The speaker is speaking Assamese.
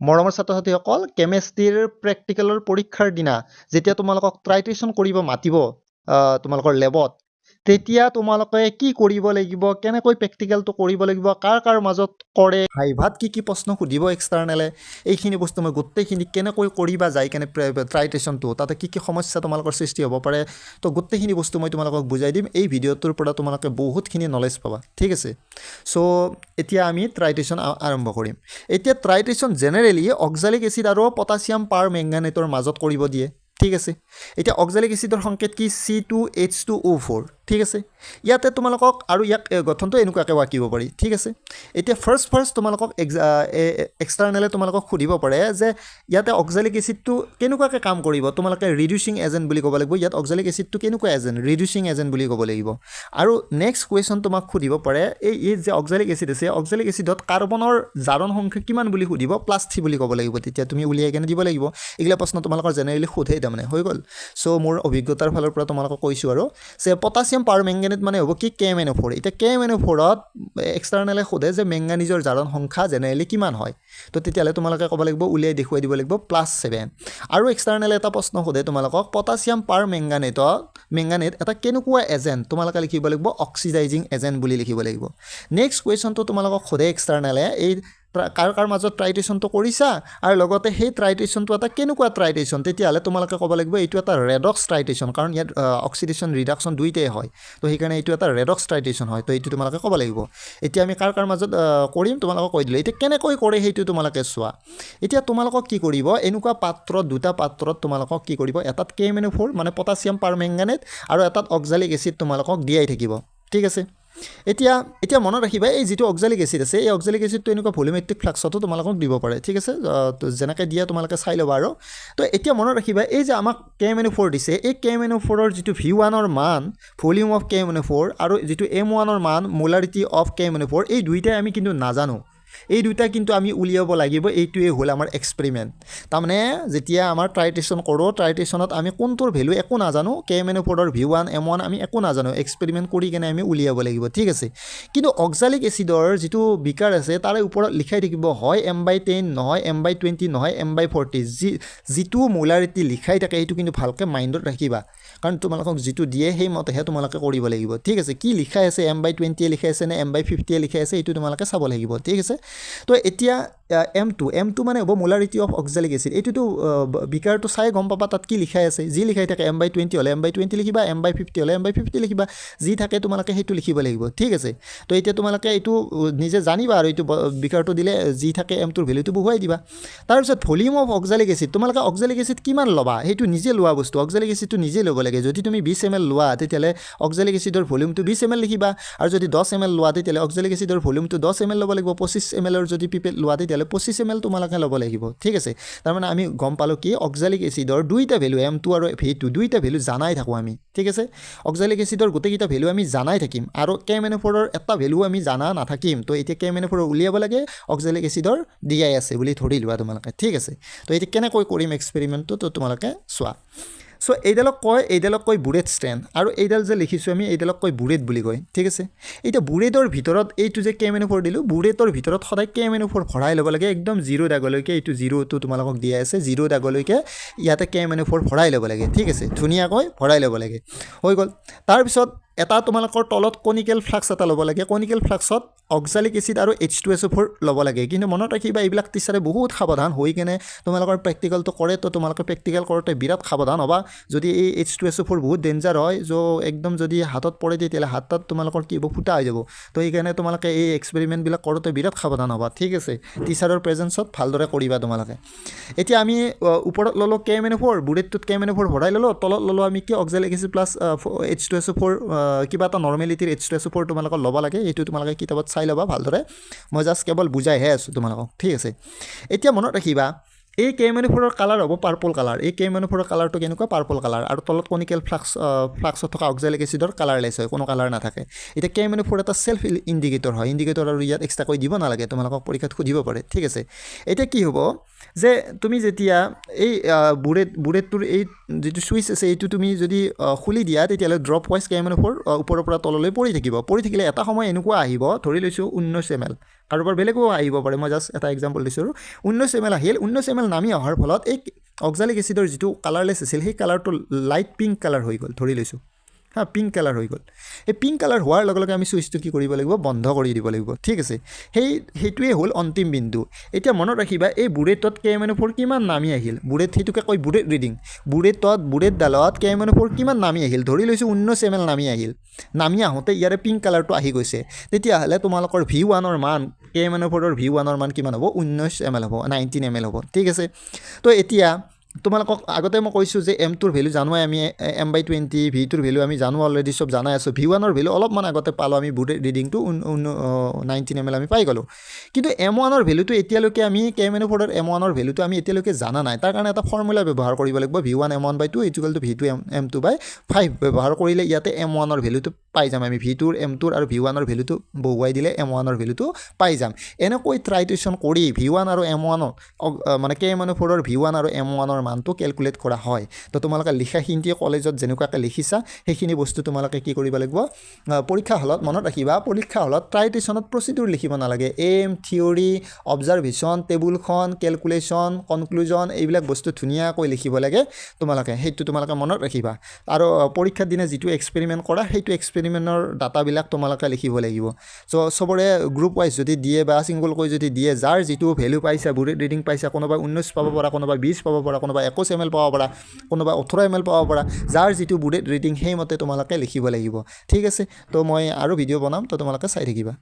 মৰমৰ ছাত্ৰ-ছাত্ৰীসকল কেমেষ্ট্ৰিৰ প্ৰেক্টিকেলৰ পৰীক্ষাৰ দিনা যেতিয়া তোমালোকক ট্ৰাইটেশ্যন কৰিব মাতিব তোমালোকৰ লেবত তেতিয়া তোমালোকে কি কৰিব লাগিব কেনেকৈ প্ৰেক্টিকেলটো কৰিব লাগিব কাৰ মাজত কৰে ভাইভাত কি প্ৰশ্ন সুধিব এক্সটাৰ্নেলে এইখিনি বস্তু মই গোটেইখিনি কেনেকৈ কৰিবা যাই কেনে ট্ৰাইটেশ্যনটো তাতে কি সমস্যা তোমালোকৰ সৃষ্টি হ'ব পাৰে তো গোটেইখিনি বস্তু মই তোমালোকক বুজাই দিম এই ভিডিঅ'টোৰ পৰা তোমালোকে বহুতখিনি নলেজ পাবা ঠিক আছে সো এতিয়া আমি ট্ৰাইটেশ্যন আৰম্ভ কৰিম এতিয়া ট্ৰাইটেশ্যন জেনেৰেলি অক্সালিক এচিড আৰু পটাছিয়াম পাৰমেংগানেটৰ মাজত কৰিব দিয়ে ঠিক আছে এতিয়া অক্সালিক এচিডৰ সংকেত কি C2H2O4 ঠিক আছে ইয়াতে তোমালোকক আৰু ইয়াক গঠনটো এনেকুৱাকৈ আঁকিব পাৰি ঠিক আছে এতিয়া ফাৰ্ষ্ট তোমালোকক এক্সটাৰ্নেলে তোমালোকক সুধিব পাৰে যে ইয়াতে অক্সালিক এচিডটো কেনেকুৱাকৈ কাম কৰিব তোমালোকে ৰিডিউচিং এজেণ্ট বুলি ক'ব লাগিব ইয়াত অক্সালিক এচিডটো কেনেকুৱা এজেণ্ট ৰিডিউচিং এজেণ্ট বুলি ক'ব লাগিব আৰু নেক্সট কুৱেশ্যন তোমাক সুধিব পাৰে এই যে অক্সালিক এচিড আছে অক্সালিক এচিডত কাৰ্বনৰ জাৰণ সংখ্যা কিমান বুলি সুধিব +3 বুলি ক'ব লাগিব তেতিয়া তুমি উলিয়াই কেনে দিব লাগিব এইগিলা প্ৰশ্ন তোমালোকৰ জেনেৰেলি সোধেই তাৰমানে হৈ গ'ল সো মোৰ অভিজ্ঞতাৰ ফালৰ পৰা তোমালোকক কৈছোঁ আৰু যে পটাছিয়াম পাৰমেংগানেট মানে হ'ব কি kmno4 এতিয়া kmno4ত এক্সটাৰ্নেলে সোধে যে মেংগানিজৰ জাৰণ সংখ্যা জেনেৰেলি কিমান হয় তো তেতিয়াহ'লে তোমালোকে ক'ব লাগিব উলিয়াই দেখুৱাই দিব লাগিব +7 আৰু এক্সটাৰ্নেলে এটা প্ৰশ্ন সোধে তোমালোকক পটাছিয়াম পাৰমেংগানেট এটা কেনেকুৱা এজেণ্ট তোমালোকে লিখিব লাগিব অক্সিডাইজিং এজেণ্ট বুলি লিখিব লাগিব নেক্সট কুৱেশ্যনটো তোমালোকক সোধে এক্সটাৰ্নেলে এই কাৰ মাজত ট্ৰাইটেশ্যনটো কৰিছা আৰু লগতে সেই ট্ৰাইটেশ্যনটো এটা কেনেকুৱা ট্ৰাইটেশ্যন তেতিয়াহ'লে তোমালোকে ক'ব লাগিব এইটো এটা ৰেডক্স ট্ৰাইটেশ্যন কাৰণ ইয়াত অক্সিডেশ্যন ৰিডাকশ্যন দুইটাই হয় তো সেইকাৰণে এইটো এটা ৰেডক্স ট্ৰাইটেশ্যন হয় তো এইটো তোমালোকে ক'ব লাগিব এতিয়া আমি কাৰ মাজত কৰিম তোমালোকক কৈ দিলোঁ এতিয়া কেনেকৈ কৰে সেইটো তোমালোকে চোৱা এতিয়া তোমালোকক কি কৰিব এনেকুৱা পাত্ৰত দুটা পাত্ৰত তোমালোকক কি কৰিব এটাত kmno4 মানে পটাছিয়াম পাৰমেংগানেট আৰু এটাত অক্সালিক এচিড তোমালোকক দিয়াই থাকিব ঠিক আছে এতিয়া মনত ৰাখিবা এই যিটো অক্সালিক এচিড আছে এই অক্সালিক এচিডটো এনেকুৱা ভলিউমেট্ৰিক ফ্লাক্সতো তোমালোকক দিব পাৰে ঠিক আছে যেনেকৈ দিয়া তোমালোকে চাই ল'বা আৰু তো এতিয়া মনত ৰাখিবা এই যে আমাক kmno4 দিছে এই kmno4ৰ যিটো V1ৰ মান ভলিউম অফ kmno4 আৰু যিটো M1ৰ মান মোলাৰিটি অফ kmno4 এই দুইটাই আমি কিন্তু নাজানো এই দুইটা কিন্তু আমি উলিয়াব লাগিব এইটোৱে হ'ল আমাৰ এক্সপেৰিমেণ্ট তাৰমানে যেতিয়া আমাৰ ট্ৰাইটেশ্যন কৰোঁ ট্ৰাইটেশ্যনত আমি কোনটোৰ ভেলু একো নাজানো kmno4ৰ V1 M1 আমি একো নাজানো এক্সপেৰিমেণ্ট কৰি কেনে আমি উলিয়াব লাগিব ঠিক আছে কিন্তু অক্সালিক এচিডৰ যিটো বিকাৰ আছে তাৰে ওপৰত লিখাই থাকিব হয় M/10 নহয় M/20 নহয় M/40 যিটো মোলাৰিটি লিখাই থাকে সেইটো কিন্তু ভালকৈ মাইণ্ডত ৰাখিবা কাৰণ তোমালোকক যিটো দিয়ে সেই মতেহে তোমালোকে কৰিব লাগিব ঠিক আছে কি লিখাই আছে M/20 লিখাই আছে নে M/50 লিখাই আছে এইটো তোমালোকে চাব লাগিব ঠিক আছে তো এতিয়া M2 মানে হ'ব মোলাৰিটি অফ অক্সালিক এচিড এইটোতো বিকাৰটো চাই গম পাবা তাত কি লিখাই আছে যি লিখাই থাকে M/20 হ'লে M/20 লিখিবা M/50 হ'লে M/50 লিখিবা যি থাকে তোমালোকে সেইটো লিখিব লাগিব ঠিক আছে তো এতিয়া তোমালোকে এইটো নিজে জানিবা আৰু এইটো বিকাৰটো দিলে যি থাকে M2ৰ ভেলুটো বহুৱাই দিবা তাৰপিছত ভলিউম অফ অক্সালিক এচিড তোমালোকে অক্সালিক এচিড কিমান ল'বা সেইটো নিজে লোৱা বস্তু অক্সালিক এচিডটো নিজে ল'ব লাগে যদি তুমি 20 ml লোৱা তেতিয়াহ'লে অক্সালিক এচিডৰ ভলিউমটো 20 ml লিখিবা আৰু যদি 10 ml লোৱা তেতিয়াহ'লে অক্সালিক এচিডৰ ভলিউমটো 10 ml ল'ব লাগিব 25 ml যদি পিপেল লোৱা তেতিয়াহ'লে 25 ml তোমালোকে ল'ব লাগিব ঠিক আছে তাৰমানে আমি গম পালোঁ কি অক্সালিক এচিডৰ দুইটা ভেলু M2 আৰু V2 দুইটা ভেলু জানাই থাকোঁ আমি ঠিক আছে অক্সালিক এচিডৰ গোটেইকেইটা ভেলু আমি জানাই থাকিম আৰু kmno4ৰ এটা ভেলু আমি জানা নাথাকিম তো এতিয়া kmno4 উলিয়াব লাগে অক্সালিক এচিডৰ দিয়াই আছে বুলি ধৰি লোৱা তোমালোকে ঠিক আছে তো এতিয়া কেনেকৈ কৰিম এক্সপেৰিমেণ্টটো তো তোমালোকে চোৱা সো এইডালক কয় বুৰেট ষ্ট্ৰেণ্ড আৰু এইডাল যে লিখিছোঁ আমি এইডালক কয় বুৰেট বুলি কয় ঠিক আছে এতিয়া বুৰেটৰ ভিতৰত এইটো যে kmno4 দিলোঁ বুৰেটৰ ভিতৰত সদায় kmno4 ভৰাই ল'ব লাগে একদম 0 দাগলৈকে এইটো 0টো তোমালোকক দিয়া আছে 0 দাগলৈকে ইয়াতে kmno4 ভৰাই ল'ব লাগে ঠিক আছে ধুনীয়াকৈ ভৰাই ল'ব লাগে হৈ গ'ল তাৰপিছত এটা তোমালোকৰ তলত কনিকেল ফ্লাক্স এটা ল'ব লাগে কনিকেল ফ্লাক্সত অক্সালিক এচিড আৰু H2SO4 ল'ব লাগে কিন্তু মনত ৰাখিবা এইবিলাক টিচাৰে বহুত সাৱধান হৈ কেনে তোমালোকৰ প্ৰেক্টিকেলটো কৰে তো তোমালোকে প্ৰেক্টিকেল কৰোঁতে বিৰাট সাৱধান হ'বা যদি এই H2SO4 বহুত ডেঞ্জাৰ হয় একদম যদি হাতত পৰে তেতিয়াহ'লে হাতত তোমালোকৰ কি হ'ব ফুটা হৈ যাব তো সেইকাৰণে তোমালোকে এই এক্সপেৰিমেণ্টবিলাক কৰোঁতে বিৰাট সাৱধান হ'বা ঠিক আছে টিচাৰৰ প্ৰেজেঞ্চত ভালদৰে কৰিবা তোমালোকে এতিয়া আমি ওপৰত ল'লোঁ kmno4 বুৰেটটোত kmno4 ভৰাই ল'লোঁ তলত ল'লোঁ আমি কি অক্সালিক এচিড প্লাছ H2SO4 কিবা এটা নৰ্মেলিটিৰ H2SO4 তোমালোকক ল'ব লাগে এইটো তোমালোকে কিতাপত চাই ল'বা ভালদৰে মই জাষ্ট কেৱল বুজাইহে আছোঁ তোমালোকক ঠিক আছে এতিয়া মনত ৰাখিবা এই kmno4ৰ কালাৰ হ'ব পাৰ্পল কালাৰ এই kmno4ৰ কালাৰটো কেনেকুৱা পাৰ্পল কালাৰ আৰু তলত কনিকেল ফ্লাক্সত থকা অক্সালিক এচিডৰ কালাৰলেছ হয় কোনো কালাৰ নাথাকে এতিয়া kmno4 এটা চেল্ফ ইণ্ডিকেটৰ হয় ইণ্ডিকেটৰ আৰু ইয়াত এক্সট্ৰাকৈ দিব নালাগে তোমালোকক পৰীক্ষাত সুধিব পাৰে ঠিক আছে এতিয়া কি হ'ব যে তুমি যেতিয়া এই বুৰেটটোৰ এই যিটো চুইচ আছে এইটো তুমি যদি খুলি দিয়া তেতিয়াহ'লে ড্ৰপ ৱাইজ kmno4 ওপৰৰ পৰা তললৈ পৰি থাকিলে এটা সময় এনেকুৱা আহিব ধৰি লৈছোঁ 19 ml কাৰোবাৰ বেলেগো আহিব পাৰে মই জাষ্ট এটা এক্সাম্পল দিছোঁ আৰু 19 ml আহিল 19 ml নামি অহাৰ ফলত এই অক্সালিক এচিডৰ যিটো কালাৰলেছ আছিল সেই কালাৰটো লাইট পিংক কালাৰ হৈ গ'ল ধৰি লৈছোঁ হা পিংক কালাৰ হৈ গ'ল এই পিংক কালাৰ হোৱাৰ লগে লগে আমি চুইচটো কি কৰিব লাগিব বন্ধ কৰি দিব লাগিব ঠিক আছে সেইটোৱে হ'ল অন্তিম বিন্দু এতিয়া মনত ৰাখিবা এই বুৰেটত kmno4 কিমান নামি আহিল বুৰেট সেইটোকে কয় বুৰেট ৰিডিং বুৰেট ডালত kmno4 কিমান নামি আহিল ধৰি লৈছোঁ 19 ml নামি আহিল নামি আহোঁতে ইয়াৰে পিংক কালাৰটো আহি গৈছে তেতিয়াহ'লে তোমালোকৰ V1ৰ মান kmno4ৰ V1ৰ মান কিমান হ'ব 19 ml হ'ব 19 ml হ'ব ঠিক আছে তো এতিয়া তোমালোকক আগতে মই কৈছোঁ যে M2ৰ ভেলু জানোৱাই আমি M/20 V2ৰ ভেলু আমি জানো অলৰেডি সব জানাই আছোঁ V1ৰ ভেলু অলপমান আগতে পালোঁ আমি বুৰেট ৰিডিংটো 19 ml আমি পাই গ'লোঁ কিন্তু M1ৰ ভেলুটো এতিয়ালৈকে আমি kmno4ৰ M1ৰ ভেলুটো আমি এতিয়ালৈকে জানা নাই তাৰ কাৰণে এটা ফৰ্মুলা ব্যৱহাৰ কৰিব লাগিব V1 M1/2 = V2 M2/5 ব্যৱহাৰ কৰিলে ইয়াতে M1ৰ ভেলুটো পাই যাম আমি V2ৰ M2ৰ আৰু V1ৰ ভেলুটো বহুৱাই দিলে M1ৰ ভেলুটো পাই যাম এনেকৈ ট্ৰাইটেশ্যন কৰি V1 আৰু M1 মানে kmno4ৰ V1 আৰু M1ৰ মানটো ক্যালকুলেট কৰা হয় তো তোমালোকে লিখাখিনি কলেজত যেনেকুৱাকৈ লিখিছা সেইখিনি বস্তু তোমালোকে কি কৰিব লাগিব পৰীক্ষা হলত মনত ৰাখিবা পৰীক্ষা হলত ট্ৰাইটেশ্যনত প্ৰচিডিউৰ লিখিব নালাগে এম থিওৰি অবজাৰভেশ্যন টেবুলখন ক্যালকুলেশ্যন কনক্লুজন এইবিলাক বস্তু ধুনীয়াকৈ লিখিব লাগে তোমালোকে সেইটো তোমালোকে মনত ৰাখিবা আৰু পৰীক্ষাৰ দিনা যিটো এক্সপেৰিমেণ্ট কৰা সেইটো এক্সপেৰিমেণ্টৰ ডাটাবিলাক তোমালোকে লিখিব লাগিব সো সবৰে গ্ৰুপ ওয়াইজ যদি দিয়ে বা সিঙ্গলকৈ যদি দিয়ে যাৰ যিটো ভ্যালু পাইছা বুৰেট ৰিডিং পাইছা কোনোবা 19 পাব পৰা কোনোবা 20 পাব পৰা কোনোবা 21 ml পাব পৰা কোনোবা 18 ml পাব পৰা যাৰ যিটো বুৰেট ৰিডিং সেই মতে তোমালোকে লিখিব লাগিব ঠিক আছে তো মই আৰু ভিডিও বনাম তো তোমালোকে চাই থাকিবা